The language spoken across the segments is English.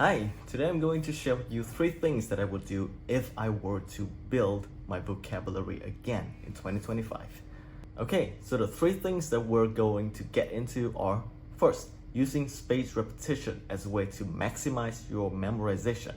Hi, today I'm going to share with you 3 things that I would do if I were to build my vocabulary again in 2025. Okay, so the 3 things that we're going to get into are: first, using spaced repetition as a way to maximize your memorization.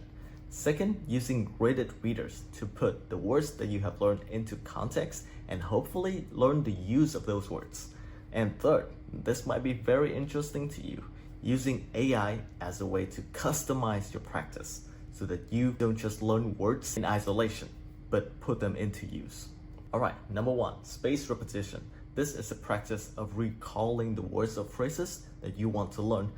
Second, using graded readers to put the words that you have learned into context and hopefully learn the use of those words. And third, this might be very interesting to you, using AI as a way to customize your practice so that you don't just learn words in isolation, but put them into use. Alright, number 1, spaced repetition. This is a practice of recalling the words or phrases that you want to learn,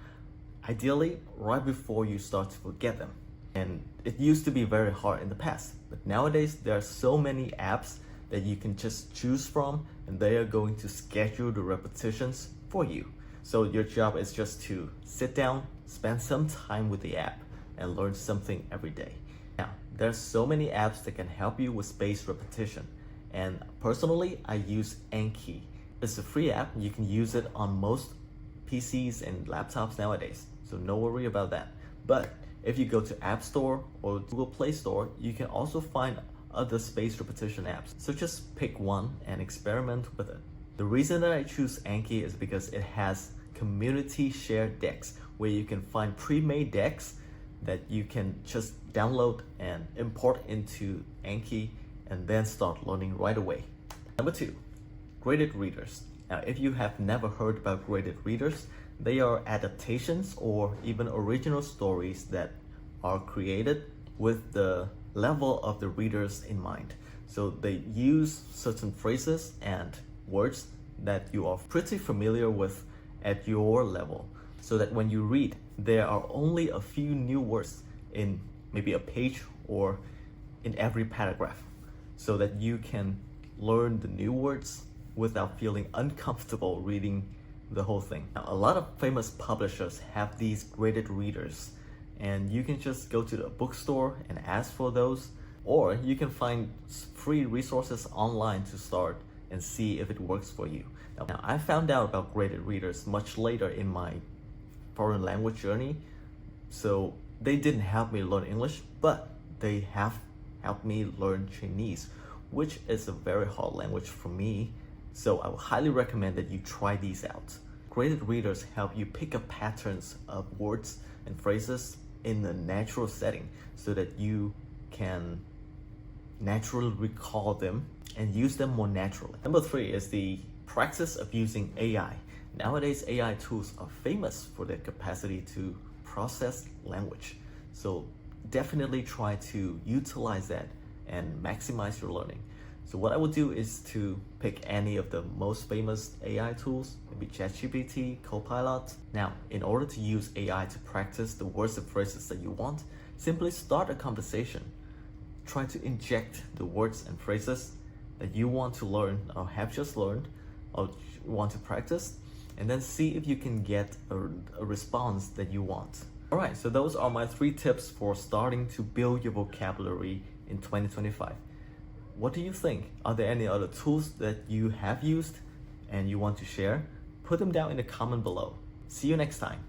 ideally right before you start to forget them. And it used to be very hard in the past, but nowadays there are so many apps that you can just choose from, and they are going to schedule the repetitions for you. So your job is just to sit down, spend some time with the app, and learn something every day. Now, there's so many apps that can help you with spaced repetition. And personally, I use Anki. It's a free app. You can use it on most PCs and laptops nowadays, so no worry about that. But if you go to App Store or Google Play Store, you can also find other spaced repetition apps. So just pick one and experiment with it. The reason that I choose Anki is because it has community shared decks where you can find pre-made decks that you can just download and import into Anki and then start learning right away. Number 2, graded readers. Now, if you have never heard about graded readers, they are adaptations or even original stories that are created with the level of the readers in mind. So they use certain phrases and words that you are pretty familiar with at your level, so that when you read, there are only a few new words in maybe a page or in every paragraph, so that you can learn the new words without feeling uncomfortable reading the whole thing. Now, a lot of famous publishers have these graded readers, and you can just go to the bookstore and ask for those, or you can find free resources online to start and see if it works for you. Now, I found out about graded readers much later in my foreign language journey, so they didn't help me learn English, but they have helped me learn Chinese, which is a very hard language for me. So I would highly recommend that you try these out. Graded readers help you pick up patterns of words and phrases in a natural setting so that you can naturally recall them and use them more naturally. Number 3 is the practice of using AI. Nowadays, AI tools are famous for their capacity to process language. So definitely try to utilize that and maximize your learning. So what I would do is to pick any of the most famous AI tools, maybe ChatGPT, Copilot. Now, in order to use AI to practice the words and phrases that you want, simply start a conversation. Try to inject the words and phrases that you want to learn or have just learned or want to practice, and then see if you can get a response that you want. Alright, so those are my 3 tips for starting to build your vocabulary in 2025. What do you think? Are there any other tools that you have used and you want to share? Put them down in the comment below. See you next time.